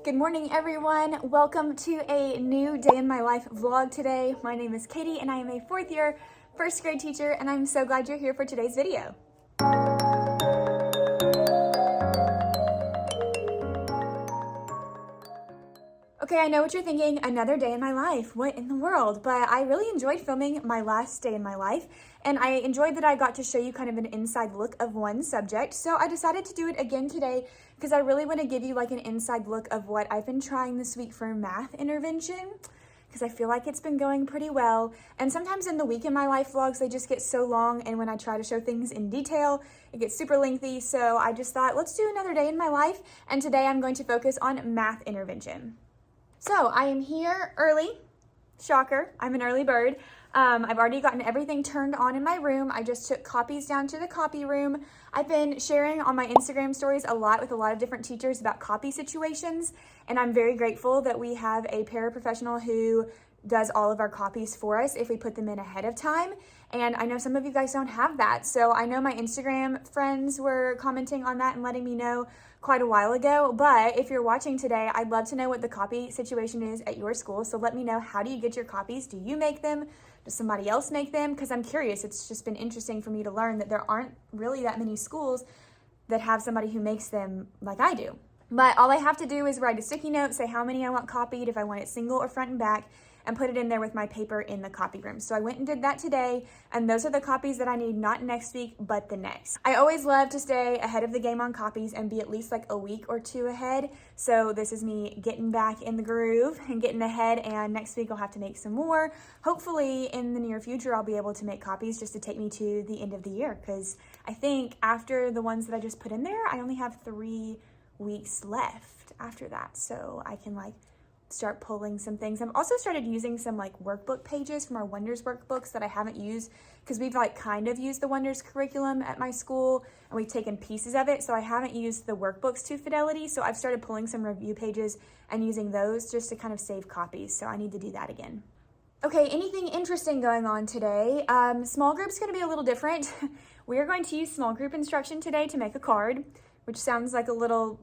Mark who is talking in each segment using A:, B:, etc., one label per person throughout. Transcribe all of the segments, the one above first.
A: Good morning, everyone. Welcome to a new day in my life vlog today. My name is Katie and I am a fourth year first grade teacher, and I'm so glad you're here for today's video. Okay, I know what you're thinking, another day in my life, what in the world? But I really enjoyed filming my last day in my life, and I enjoyed that I got to show you kind of an inside look of one subject. So I decided to do it again today because I really want to give you like an inside look of what I've been trying this week for math intervention, because I feel like it's been going pretty well. And sometimes in the week in my life vlogs, they just get so long, and when I try to show things in detail, it gets super lengthy. So I just thought, let's do another day in my life, and today I'm going to focus on math intervention. So I am here early. Shocker, I'm an early bird. I've already gotten everything turned on in my room. I just took copies down to the copy room. I've been sharing on my Instagram stories a lot with a lot of different teachers about copy situations, and I'm very grateful that we have a paraprofessional who does all of our copies for us if we put them in ahead of time. And I know some of you guys don't have that. So I know my Instagram friends were commenting on that and letting me know quite a while ago. But if you're watching today, I'd love to know what the copy situation is at your school. So let me know, how do you get your copies? Do you make them? Does somebody else make them? Because I'm curious. It's just been interesting for me to learn that there aren't really that many schools that have somebody who makes them like I do. But all I have to do is write a sticky note, say how many I want copied, if I want it single or front and back, and put it in there with my paper in the copy room. So I went and did that today, and those are the copies that I need, not next week, but the next. I always love to stay ahead of the game on copies and be at least like a week or two ahead. So this is me getting back in the groove and getting ahead, and next week I'll have to make some more. Hopefully in the near future, I'll be able to make copies just to take me to the end of the year, because I think after the ones that I just put in there, I only have 3 weeks left after that. So I can like start pulling some things. I've also started using some like workbook pages from our Wonders workbooks that I haven't used, because we've like kind of used the Wonders curriculum at my school and we've taken pieces of it. So I haven't used the workbooks to fidelity. So I've started pulling some review pages and using those just to kind of save copies. So I need to do that again. Okay, anything interesting going on today? Small group's going to be a little different. We are going to use small group instruction today to make a card, which sounds like a little,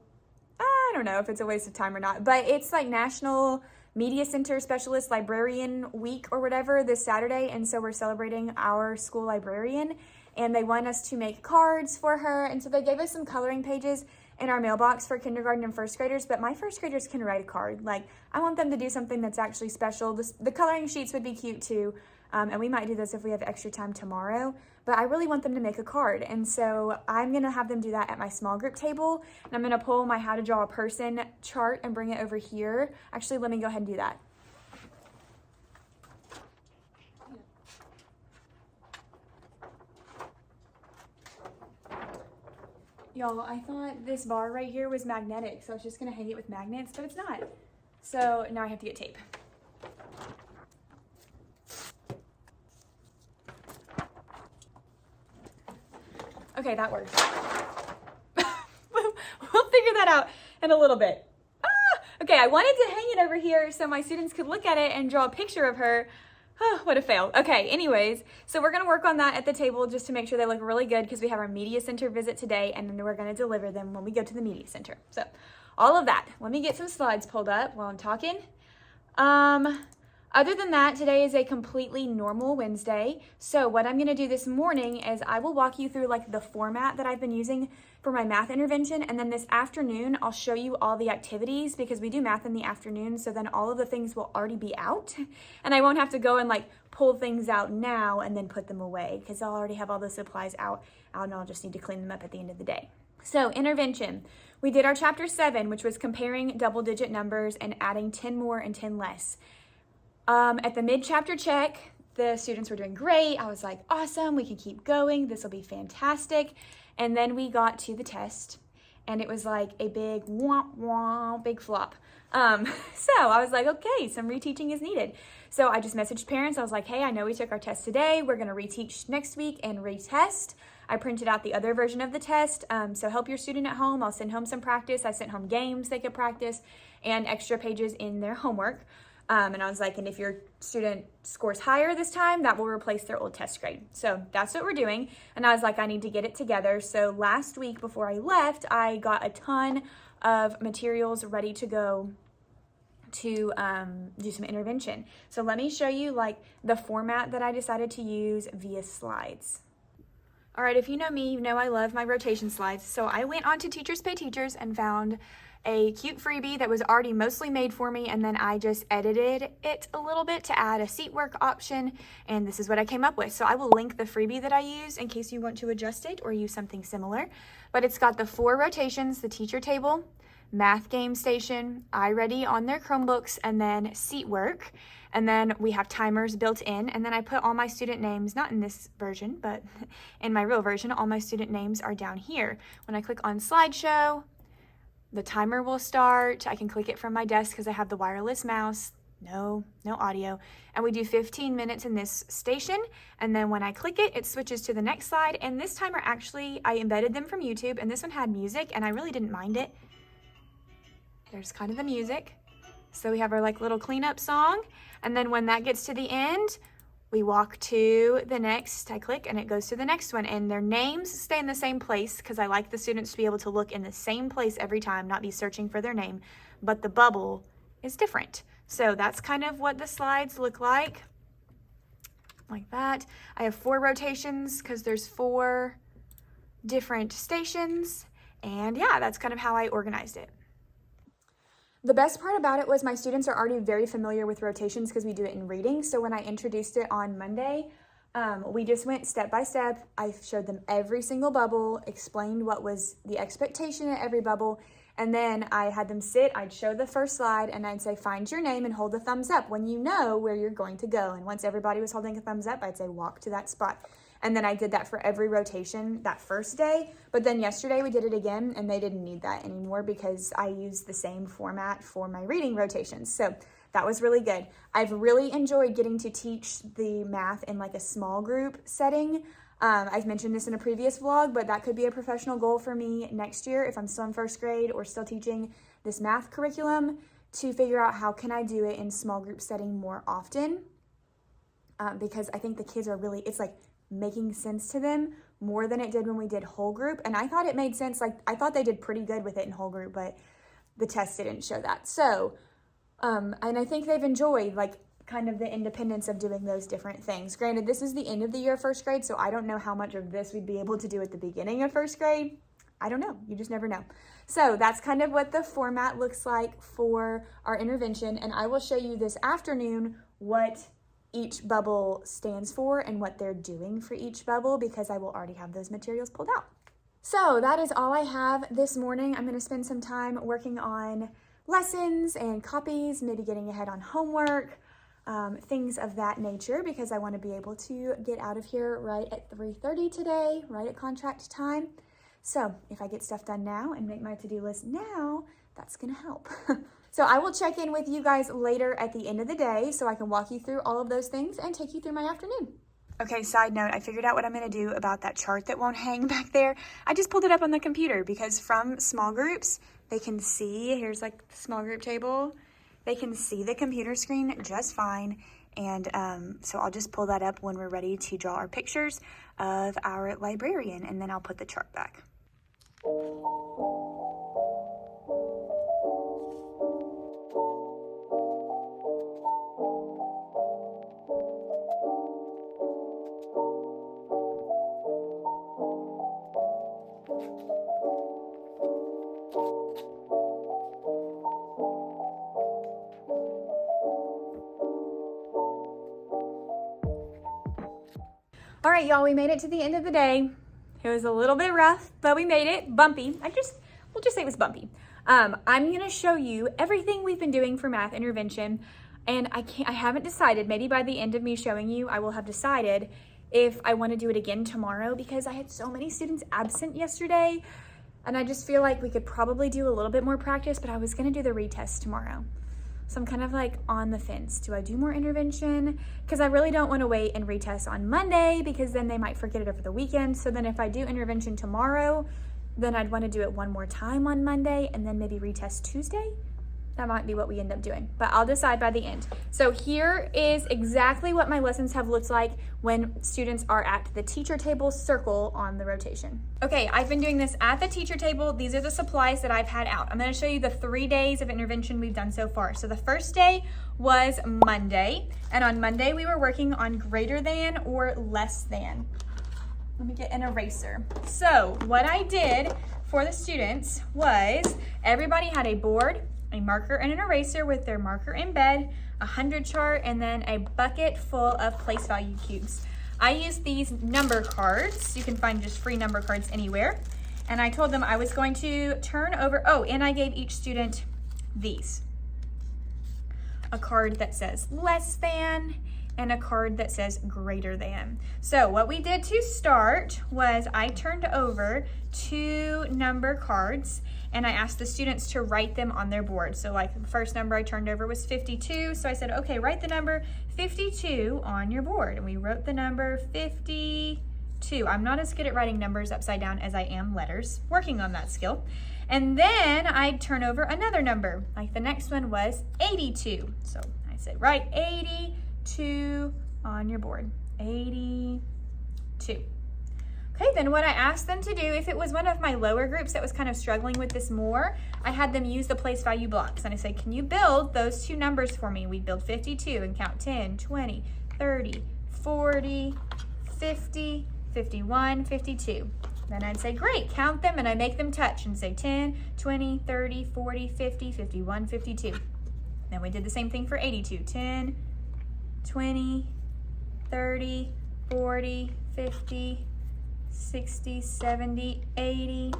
A: I don't know if it's a waste of time or not, but it's like National Media Center Specialist Librarian Week or whatever this Saturday, and so we're celebrating our school librarian, and they want us to make cards for her, and so they gave us some coloring pages in our mailbox for kindergarten and first graders, but my first graders can write a card. Like, I want them to do something that's actually special. The coloring sheets would be cute too, and we might do this if we have extra time tomorrow, but I really want them to make a card. And so I'm gonna have them do that at my small group table, and I'm gonna pull my How to Draw a Person chart and bring it over here. Actually, let me go ahead and do that. Y'all, I thought this bar right here was magnetic, so I was just gonna hang it with magnets, but it's not. So now I have to get tape. Okay, that works. We'll figure that out in a little bit. Okay, I wanted to hang it over here so my students could look at it and draw a picture of her. Oh, what a fail. Okay, anyways, so we're gonna work on that at the table just to make sure they look really good, because we have our media center visit today, and then we're gonna deliver them when we go to the media center. So all of that. Let me get some slides pulled up while I'm talking. Other than that, today is a completely normal Wednesday. So what I'm gonna do this morning is I will walk you through like the format that I've been using for my math intervention. And then this afternoon, I'll show you all the activities, because we do math in the afternoon. So then all of the things will already be out, and I won't have to go and like pull things out now and then put them away, because I'll already have all the supplies out and I'll just need to clean them up at the end of the day. So intervention, we did our chapter 7, which was comparing double digit numbers and adding 10 more and 10 less. At the mid-chapter check, the students were doing great. I was like, awesome, we can keep going. This will be fantastic. And then we got to the test, and it was like a big wah, wah, big flop. So I was like, okay, some reteaching is needed. So I just messaged parents. I was like, hey, I know we took our test today. We're going to reteach next week and retest. I printed out the other version of the test. So help your student at home. I'll send home some practice. I sent home games they could practice and extra pages in their homework. And I was like, and if your student scores higher this time, that will replace their old test grade. So that's what we're doing. And I was like, I need to get it together. So last week before I left, I got a ton of materials ready to go to do some intervention. So let me show you like the format that I decided to use via slides. All right, if you know me, you know I love my rotation slides. So I went on to Teachers Pay Teachers and found a cute freebie that was already mostly made for me, and then I just edited it a little bit to add a seat work option, and this is what I came up with. So I will link the freebie that I use in case you want to adjust it or use something similar. But it's got the 4 rotations, the teacher table, math game station, iReady on their Chromebooks, and then seat work. And then we have timers built in, and then I put all my student names, not in this version, but in my real version, all my student names are down here. When I click on slideshow, the timer will start. I can click it from my desk because I have the wireless mouse. No audio. And we do 15 minutes in this station. And then when I click it, it switches to the next slide. And this timer actually, I embedded them from YouTube, and this one had music, and I really didn't mind it. There's kind of the music. So we have our like little cleanup song. And then when that gets to the end, we walk to the next, I click and it goes to the next one, and their names stay in the same place because I like the students to be able to look in the same place every time, not be searching for their name, but the bubble is different. So that's kind of what the slides look like that. I have 4 rotations because there's 4 different stations, and yeah, that's kind of how I organized it. The best part about it was my students are already very familiar with rotations because we do it in reading. So when I introduced it on Monday, we just went step by step. I showed them every single bubble, explained what was the expectation at every bubble, and then I had them sit. I'd show the first slide and I'd say, find your name and hold the thumbs up when you know where you're going to go. And once everybody was holding a thumbs up, I'd say, walk to that spot. And then I did that for every rotation that first day. But then yesterday we did it again, and they didn't need that anymore because I used the same format for my reading rotations. So that was really good. I've really enjoyed getting to teach the math in like a small group setting. I've mentioned this in a previous vlog, but that could be a professional goal for me next year if I'm still in first grade or still teaching this math curriculum, to figure out how can I do it in small group setting more often. Because I think the kids are really, it's like making sense to them more than it did when we did whole group. And I thought it made sense. Like I thought they did pretty good with it in whole group, but the test didn't show that. So, and I think they've enjoyed like kind of the independence of doing those different things. Granted, this is the end of the year of first grade, so I don't know how much of this we'd be able to do at the beginning of first grade. I don't know. You just never know. So that's kind of what the format looks like for our intervention. And I will show you this afternoon what each bubble stands for and what they're doing for each bubble, because I will already have those materials pulled out. So that is all I have this morning. I'm going to spend some time working on lessons and copies, maybe getting ahead on homework, things of that nature, because I want to be able to get out of here right at 3:30 today, right at contract time. So if I get stuff done now and make my to-do list now, that's going to help. So I will check in with you guys later at the end of the day so I can walk you through all of those things and take you through my afternoon. Okay, side note, I figured out what I'm going to do about that chart that won't hang back there. I just pulled it up on the computer because from small groups, they can see, here's like the small group table, they can see the computer screen just fine. And so I'll just pull that up when we're ready to draw our pictures of our librarian, and then I'll put the chart back. All right, y'all, we made it to the end of the day. It was a little bit rough, but we made it. Bumpy. We'll just say it was bumpy. I'm gonna show you everything we've been doing for math intervention, and I haven't decided. Maybe by the end of me showing you, I will have decided if I want to do it again tomorrow, because I had so many students absent yesterday, and I just feel like we could probably do a little bit more practice, but I was gonna do the retest tomorrow. So I'm kind of like on the fence. Do I do more intervention? Because I really don't want to wait and retest on Monday, because then they might forget it over the weekend. So then if I do intervention tomorrow, then I'd want to do it one more time on Monday and then maybe retest Tuesday. That might be what we end up doing, but I'll decide by the end. So here is exactly what my lessons have looked like when students are at the teacher table, circle on the rotation. Okay, I've been doing this at the teacher table. These are the supplies that I've had out. I'm gonna show you the 3 days of intervention we've done so far. So the first day was Monday, and on Monday we were working on greater than or less than. Let me get an eraser. So what I did for the students was everybody had a board, a marker and an eraser with their marker in bed, a 100 chart, and then a bucket full of place value cubes. I used these number cards. You can find just free number cards anywhere. And I told them I was going to turn over, and I gave each student these. A card that says less than and a card that says greater than. So what we did to start was I turned over 2 number cards and I asked the students to write them on their board. So like the first number I turned over was 52. So I said, okay, write the number 52 on your board. And we wrote the number 52. I'm not as good at writing numbers upside down as I am letters, working on that skill. And then I'd turn over another number. Like the next one was 82. So I said, write 82 on your board, 82. Okay, then what I asked them to do, if it was one of my lower groups that was kind of struggling with this more, I had them use the place value blocks. And I said, can you build those 2 numbers for me? We'd build 52 and count 10, 20, 30, 40, 50, 51, 52. Then I'd say, great, count them, and I make them touch and say 10, 20, 30, 40, 50, 51, 52. Then we did the same thing for 82, 10, 20, 30, 40, 50, 60, 70, 80,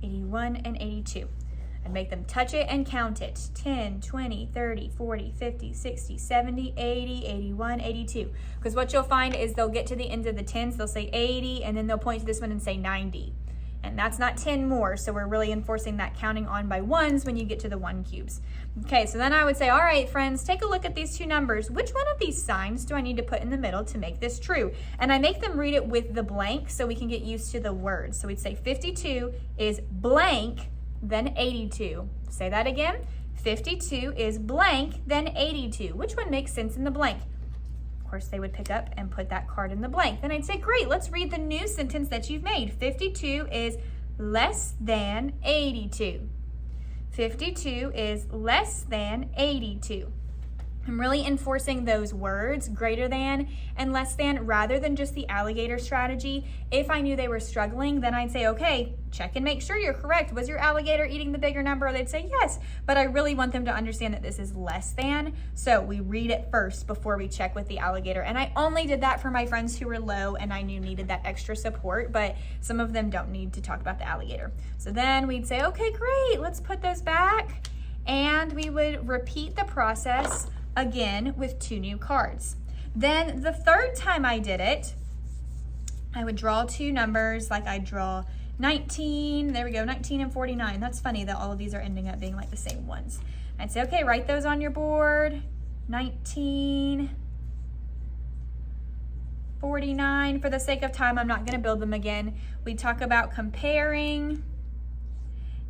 A: 81, and 82. I'd make them touch it and count it. 10, 20, 30, 40, 50, 60, 70, 80, 81, 82. Because what you'll find is they'll get to the ends of the tens, they'll say 80, and then they'll point to this one and say 90. And that's not 10 more, so we're really enforcing that counting on by ones when you get to the 1 cubes. Okay, so then I would say, all right, friends, take a look at these 2 numbers. Which one of these signs do I need to put in the middle to make this true? And I make them read it with the blank so we can get used to the words. So we'd say 52 is blank, then 82. Say that again. 52 is blank, then 82. Which one makes sense in the blank? Of course, they would pick up and put that card in the blank. Then I'd say, great, let's read the new sentence that you've made. 52 is less than 82. 52 is less than 82. I'm really enforcing those words, greater than and less than, rather than just the alligator strategy. If I knew they were struggling, then I'd say, okay, check and make sure you're correct. Was your alligator eating the bigger number? They'd say yes, but I really want them to understand that this is less than. So we read it first before we check with the alligator. And I only did that for my friends who were low and I knew needed that extra support, but some of them don't need to talk about the alligator. So then we'd say, okay, great, let's put those back. And we would repeat the process again with 2 new cards. Then the third time I did it, I would draw 2 numbers, like I'd draw 19, there we go, 19 and 49. That's funny that all of these are ending up being like the same ones. I'd say, okay, write those on your board. 19, 49. For the sake of time, I'm not gonna build them again. We talk about comparing,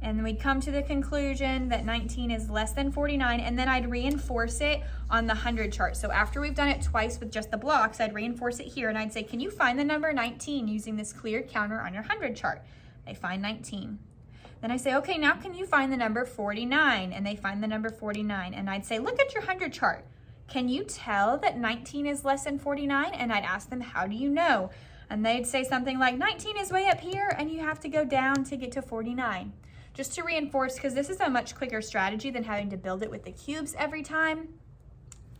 A: and then we'd come to the conclusion that 19 is less than 49, and then I'd reinforce it on the 100 chart. So after we've done it twice with just the blocks, I'd reinforce it here, and I'd say, can you find the number 19 using this clear counter on your 100 chart? They find 19. Then I say, okay, now can you find the number 49? And they find the number 49. And I'd say, look at your 100 chart. Can you tell that 19 is less than 49? And I'd ask them, how do you know? And they'd say something like, 19 is way up here, and you have to go down to get to 49. Just to reinforce, because this is a much quicker strategy than having to build it with the cubes every time.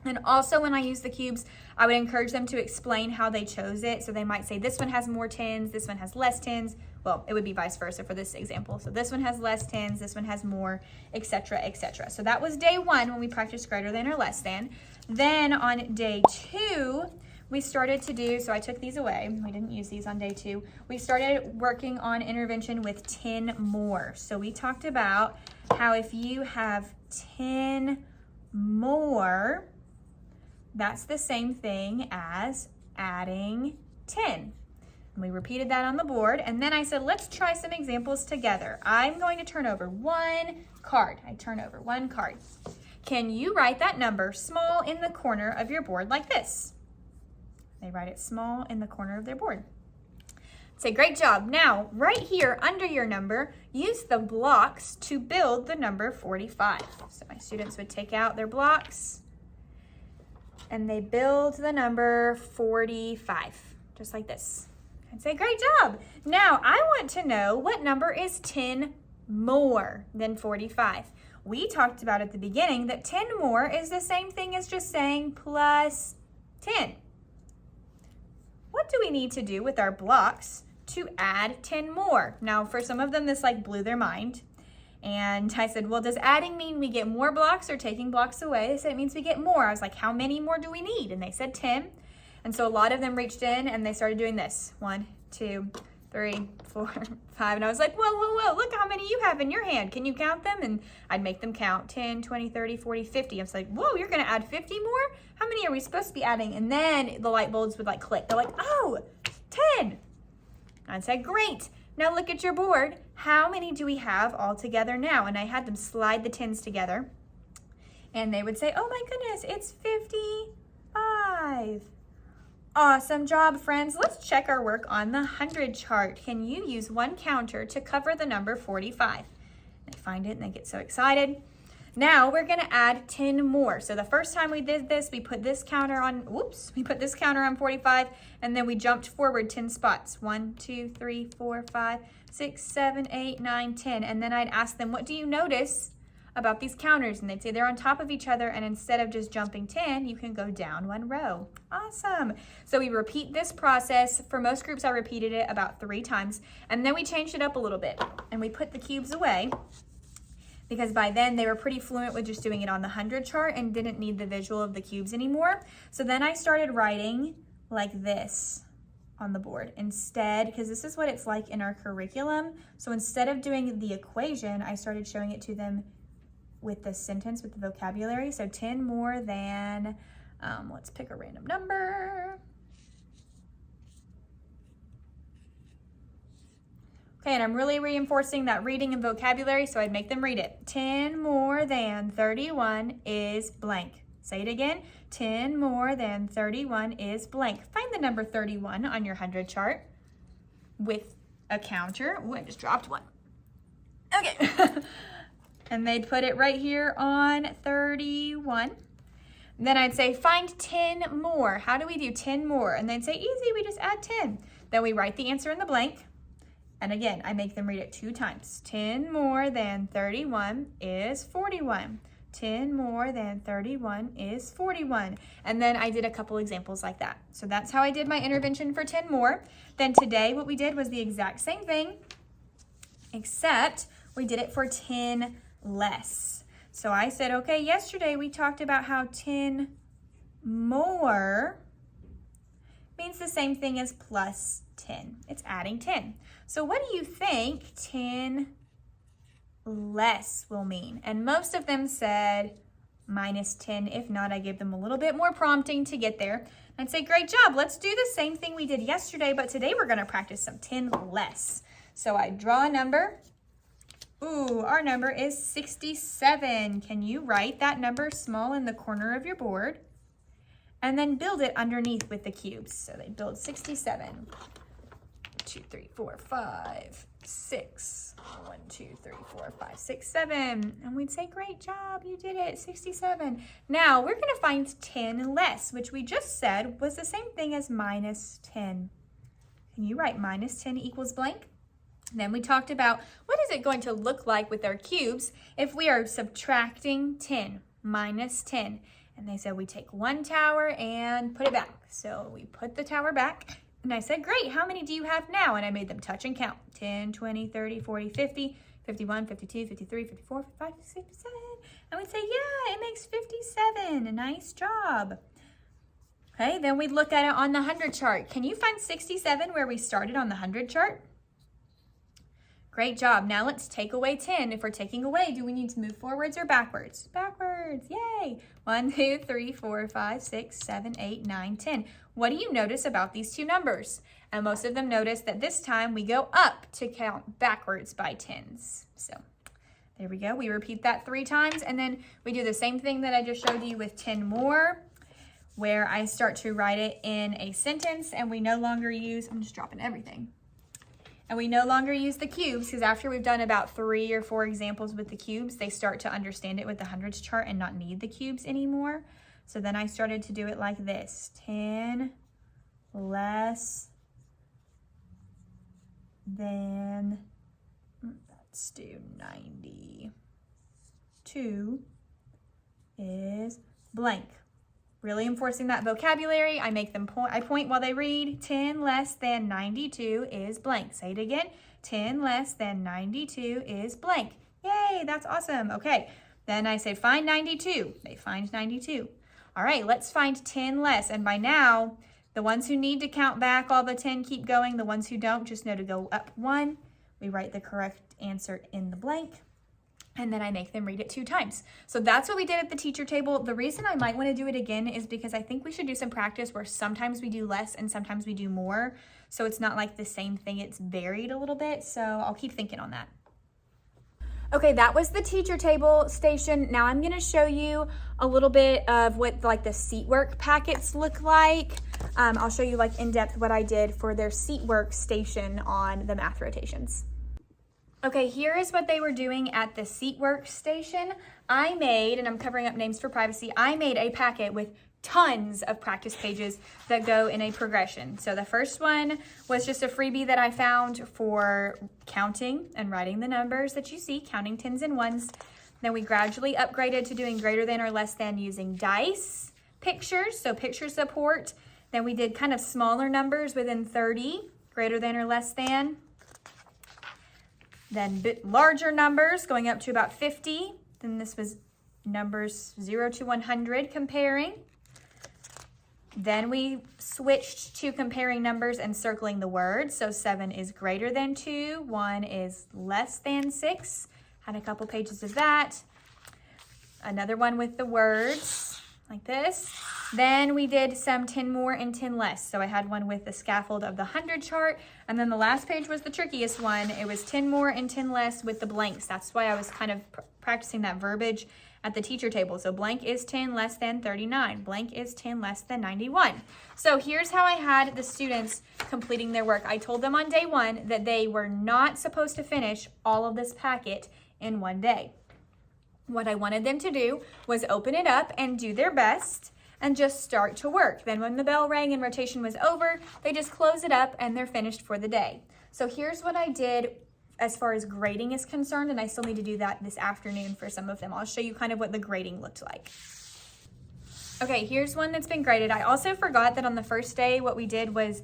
A: And also when I use the cubes, I would encourage them to explain how they chose it. So they might say, this one has more tens, this one has less tens. Well, it would be vice versa for this example. So this one has less tens, this one has more, etc., etc. So that was day 1 when we practiced greater than or less than. Then on day 2, we started to do, so I took these away. We didn't use these on day 2. We started working on intervention with 10 more. So we talked about how if you have 10 more, that's the same thing as adding 10. And we repeated that on the board. And then I said, let's try some examples together. I'm going to turn over 1, card. I turn over one card. Can you write that number small in the corner of your board like this? They write it small in the corner of their board. Say, great job. Now, right here under your number, use the blocks to build the number 45. So my students would take out their blocks and they build the number 45, just like this. And say, great job. Now, I want to know what number is 10 more than 45. We talked about at the beginning that 10 more is the same thing as just saying plus 10. What do we need to do with our blocks to add 10 more? Now, for some of them, this like blew their mind. And I said, well, does adding mean we get more blocks or taking blocks away? They said it means we get more. I was like, how many more do we need? And they said 10. And so a lot of them reached in and they started doing this. 1, 2, 3, 4, 5. And I was like, whoa, whoa, whoa, look how many you have in your hand. Can you count them? And I'd make them count 10, 20, 30, 40, 50. I was like, whoa, you're going to add 50 more? How many are we supposed to be adding? And then the light bulbs would like click. They're like, oh, 10. I'd say, great. Now look at your board. How many do we have all together now? And I had them slide the 10s together. And they would say, oh my goodness, it's 55. Awesome job, friends. Let's check our work on the 100 chart. Can you use one counter to cover the number 45? They find it and they get so excited. Now we're going to add 10 more. So the first time we did this, we put this counter on, we put this counter on 45, and then we jumped forward 10 spots. 1, 2, 3, 4, 5, 6, 7, 8, 9, 10. And then I'd ask them, what do you notice about these counters? And they'd say they're on top of each other, and instead of just jumping 10, you can go down one row. Awesome. So we repeat this process. For most groups, I repeated it about 3 times, and then we changed it up a little bit, and we put the cubes away because by then they were pretty fluent with just doing it on the 100 chart and didn't need the visual of the cubes anymore. So then I started writing like this on the board instead, because this is what it's like in our curriculum. So instead of doing the equation, I started showing it to them with the sentence, with the vocabulary. So 10 more than, let's pick a random number. Okay, and I'm really reinforcing that reading and vocabulary, so I'd make them read it. 10 more than 31 is blank. Say it again. 10 more than 31 is blank. Find the number 31 on your 100 chart with a counter. Ooh, I just dropped one. Okay. And they'd put it right here on 31. Then I'd say, find 10 more. How do we do 10 more? And they'd say, easy, we just add 10. Then we write the answer in the blank. And again, I make them read it 2 times. 10 more than 31 is 41. 10 more than 31 is 41. And then I did a couple examples like that. So that's how I did my intervention for 10 more. Then today, what we did was the exact same thing, except we did it for 10 less. So I said, okay, yesterday we talked about how 10 more means the same thing as plus 10. It's adding 10. So what do you think 10 less will mean? And most of them said minus 10. If not, I gave them a little bit more prompting to get there. I'd say, great job. Let's do the same thing we did yesterday, but today we're going to practice some 10 less. So I draw a number. Ooh, our number is 67. Can you write that number small in the corner of your board? And then build it underneath with the cubes. So they build 67. 2, 3, 4, 5, 6. 1, 2, 3, 4, 5, 6, 7. And we'd say, great job, you did it, 67. Now we're going to find 10 less, which we just said was the same thing as minus 10. Can you write minus 10 equals blank? Then we talked about what is it going to look like with our cubes if we are subtracting 10, minus 10. And they said we take one tower and put it back. So we put the tower back. And I said, great, how many do you have now? And I made them touch and count. 10, 20, 30, 40, 50, 51, 52, 53, 54, 55, 57. And we'd say, yeah, it makes 57. Nice job. Okay, then we'd look at it on the 100 chart. Can you find 67 where we started on the 100 chart? Great job. Now let's take away 10. If we're taking away, do we need to move forwards or backwards? Backwards. Yay. 1, 2, 3, 4, 5, 6, 7, 8, 9, 10. What do you notice about these two numbers? And most of them notice that this time we go up to count backwards by 10s. So There we go. We repeat that 3 times, and then we do the same thing that I just showed you with 10 more, where I start to write it in a sentence, and we no longer use, I'm just dropping everything. And we no longer use the cubes, because after we've done about 3 or 4 examples with the cubes, they start to understand it with the hundreds chart and not need the cubes anymore. So then I started to do it like this: 10 less than, let's do 92 is blank. Really enforcing that vocabulary. I make them I point while they read. 10 less than 92 is blank. Say it again. 10 less than 92 is blank. Yay, that's awesome. Okay, then I say find 92. They find 92. All right, let's find 10 less. And by now, the ones who need to count back all the 10 keep going. The ones who don't just know to go up 1. We write the correct answer in the blank, and then I make them read it 2 times. So that's what we did at the teacher table. The reason I might want to do it again is because I think we should do some practice where sometimes we do less and sometimes we do more. So it's not like the same thing, it's varied a little bit. So I'll keep thinking on that. Okay, that was the teacher table station. Now I'm gonna show you a little bit of what like the seat work packets look like. I'll show you like in depth what I did for their seat work station on the math rotations. Okay, here is what they were doing at the seat work station. I made, and I'm covering up names for privacy, I made a packet with tons of practice pages that go in a progression. So the first one was just a freebie that I found for counting and writing the numbers that you see, counting 10s and 1s. Then we gradually upgraded to doing greater than or less than using dice, pictures, so picture support. Then we did kind of smaller numbers within 30, greater than or less than. Then larger numbers going up to about 50. Then this was numbers 0 to 100 comparing. Then we switched to comparing numbers and circling the words. So 7 is greater than 2, 1 is less than 6. Had a couple pages of that. Another one with the words like this. Then we did some 10 more and 10 less. So I had one with the scaffold of the 100 chart. And then the last page was the trickiest one. It was 10 more and 10 less with the blanks. That's why I was kind of practicing that verbiage at the teacher table. So blank is 10 less than 39. Blank is 10 less than 91. So here's how I had the students completing their work. I told them on day 1 that they were not supposed to finish all of this packet in one day. What I wanted them to do was open it up and do their best and just start to work. Then when the bell rang and rotation was over, they just close it up and they're finished for the day. So here's what I did as far as grading is concerned, and I still need to do that this afternoon for some of them. I'll show you kind of what the grading looked like. Okay, here's one that's been graded. I also forgot that on the first day, what we did was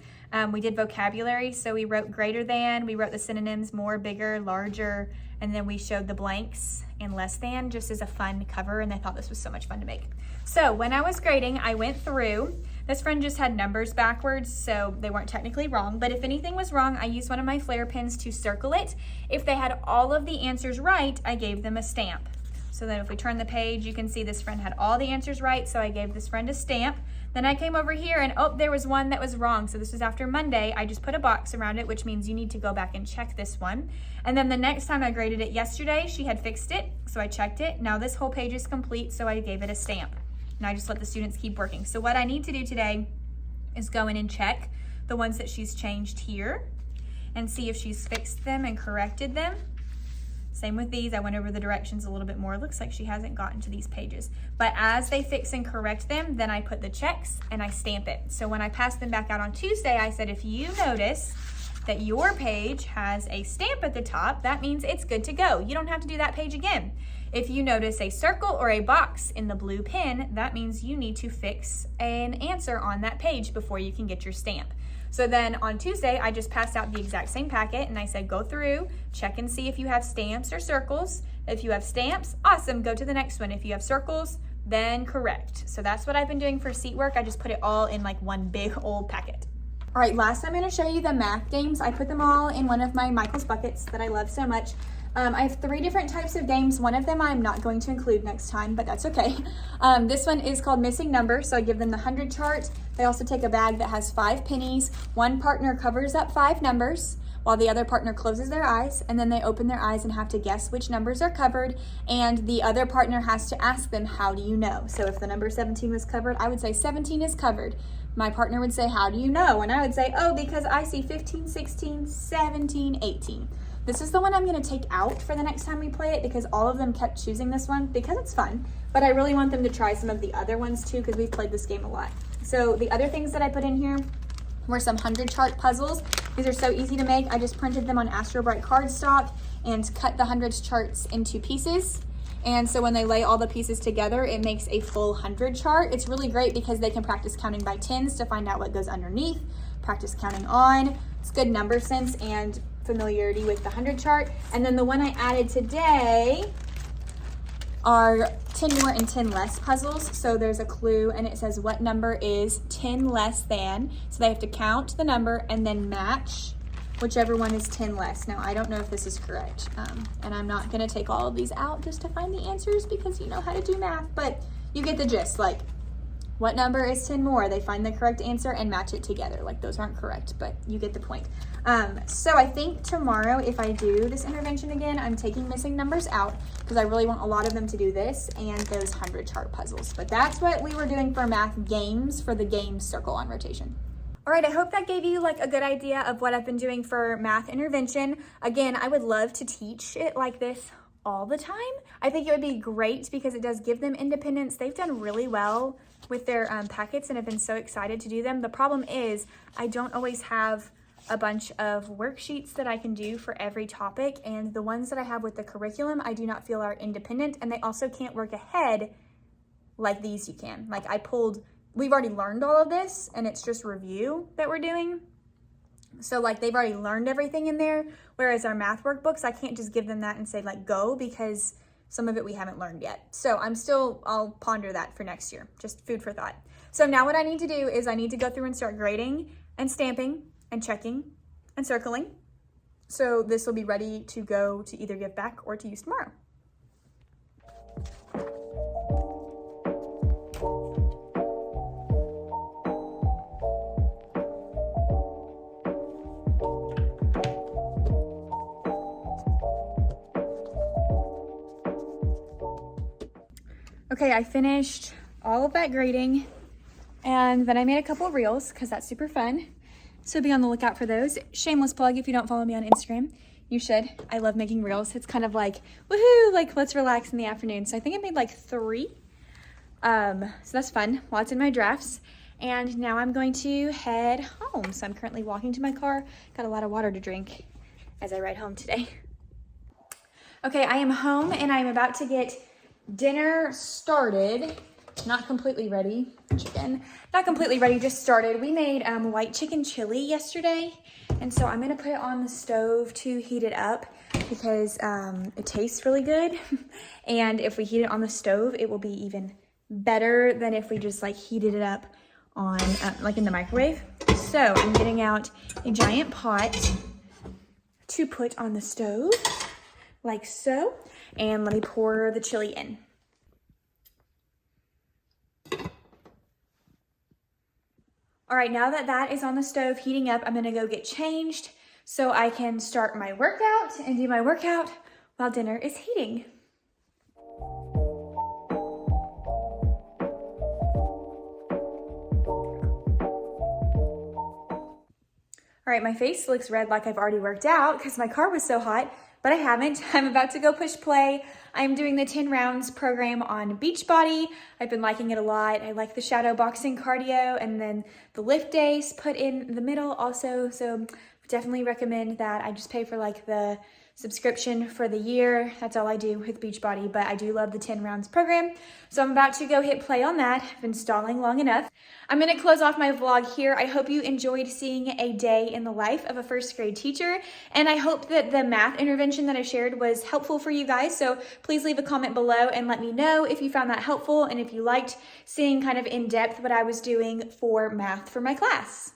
A: we did vocabulary. So we wrote greater than, we wrote the synonyms more, bigger, larger, and then we showed the blanks and less than just as a fun cover, and I thought this was so much fun to make. So when I was grading, I went through. This friend just had numbers backwards, so they weren't technically wrong, but if anything was wrong, I used one of my flare pens to circle it. If they had all of the answers right, I gave them a stamp. So then if we turn the page, you can see this friend had all the answers right, so I gave this friend a stamp. Then I came over here and oh, there was one that was wrong. So this was after Monday. I just put a box around it, which means you need to go back and check this one. And then the next time I graded it yesterday, she had fixed it, so I checked it. Now this whole page is complete, so I gave it a stamp. And I just let the students keep working. So what I need to do today is go in and check the ones that she's changed here and see if she's fixed them and corrected them. Same with these. I went over the directions a little bit more. It looks like she hasn't gotten to these pages. But as they fix and correct them, then I put the checks and I stamp it. So when I passed them back out on Tuesday, I said, if you notice that your page has a stamp at the top, that means it's good to go. You don't have to do that page again. If you notice a circle or a box in the blue pen, that means you need to fix an answer on that page before you can get your stamp. So then on Tuesday, I just passed out the exact same packet and I said, go through, check and see if you have stamps or circles. If you have stamps, awesome, go to the next one. If you have circles, then correct. So that's what I've been doing for seat work. I just put it all in like one big old packet. All right, last I'm gonna show you the math games. I put them all in one of my Michael's buckets that I love so much. I have 3 different types of games. One of them I'm not going to include next time, but that's okay. This one is called Missing Number, so I give them the 100 chart. They also take a bag that has 5 pennies. One partner covers up 5 numbers. while the other partner closes their eyes, and then they open their eyes and have to guess which numbers are covered, and the other partner has to ask them, how do you know? So if the number 17 was covered, I would say 17 is covered. My partner would say, how do you know? And I would say, oh, because I see 15, 16, 17, 18. This is the one I'm gonna take out for the next time we play it because all of them kept choosing this one because it's fun, but I really want them to try some of the other ones too because we've played this game a lot. So the other things that I put in here were some 100 chart puzzles. These are so easy to make. I just printed them on Astro Bright cardstock and cut the 100 charts into pieces. And so when they lay all the pieces together, it makes a full 100 chart. It's really great because they can practice counting by tens to find out what goes underneath, practice counting on. It's good number sense and familiarity with the 100 chart. And then the one I added today are 10 more and 10 less puzzles. So there's a clue and it says what number is 10 less than. So they have to count the number and then match whichever one is 10 less. Now I don't know if this is correct. And I'm not gonna take all of these out just to find the answers because you know how to do math, but you get the gist. Like, what number is 10 more? They find the correct answer and match it together. Like, those aren't correct, but you get the point. So I think tomorrow, if I do this intervention again, I'm taking missing numbers out because I really want a lot of them to do this and those 100 chart puzzles. But that's what we were doing for math games for the game circle on rotation. All right, I hope that gave you like a good idea of what I've been doing for math intervention. Again, I would love to teach it like this all the time. I think it would be great because it does give them independence. They've done really well with their packets and have been so excited to do them. The problem is I don't always have a bunch of worksheets that I can do for every topic, and the ones that I have with the curriculum I do not feel are independent, and they also can't work ahead like these you can. Like we've already learned all of this and it's just review that we're doing. So like they've already learned everything in there, whereas our math workbooks, I can't just give them that and say like go because some of it we haven't learned yet. So I'll ponder that for next year, just food for thought. So now what I need to do is I need to go through and start grading and stamping and checking and circling. So this will be ready to go to either give back or to use tomorrow. Okay, I finished all of that grading and then I made a couple of reels because that's super fun. So be on the lookout for those. Shameless plug, if you don't follow me on Instagram, you should. I love making reels. It's kind of like, woohoo, like let's relax in the afternoon. So I think I made like 3. So that's fun. Lots in my drafts. And now I'm going to head home. So I'm currently walking to my car. Got a lot of water to drink as I ride home today. Okay, I am home and I'm about to get dinner started. Not completely ready. Chicken. Not completely ready, just started. We made white chicken chili yesterday. And so I'm gonna put it on the stove to heat it up because it tastes really good. And if we heat it on the stove, it will be even better than if we just like heated it up on like in the microwave. So I'm getting out a giant pot to put on the stove like so. And let me pour the chili in. All right, now that that is on the stove heating up, I'm gonna go get changed so I can start my workout and do my workout while dinner is heating. All right, my face looks red like I've already worked out because my car was so hot, but I haven't. I'm about to go push play. I'm doing the 10 rounds program on Beachbody. I've been liking it a lot. I like the shadow boxing cardio and then the lift days put in the middle also. So definitely recommend that. I just pay for like the subscription for the year. That's all I do with Beachbody, but I do love the 10 rounds program. So I'm about to go hit play on that. I've been stalling long enough. I'm gonna close off my vlog here. I hope you enjoyed seeing a day in the life of a first grade teacher. And I hope that the math intervention that I shared was helpful for you guys. So please leave a comment below and let me know if you found that helpful and if you liked seeing kind of in depth what I was doing for math for my class.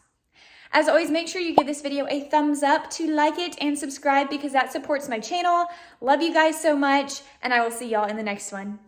A: As always, make sure you give this video a thumbs up to like it and subscribe because that supports my channel. Love you guys so much, and I will see y'all in the next one.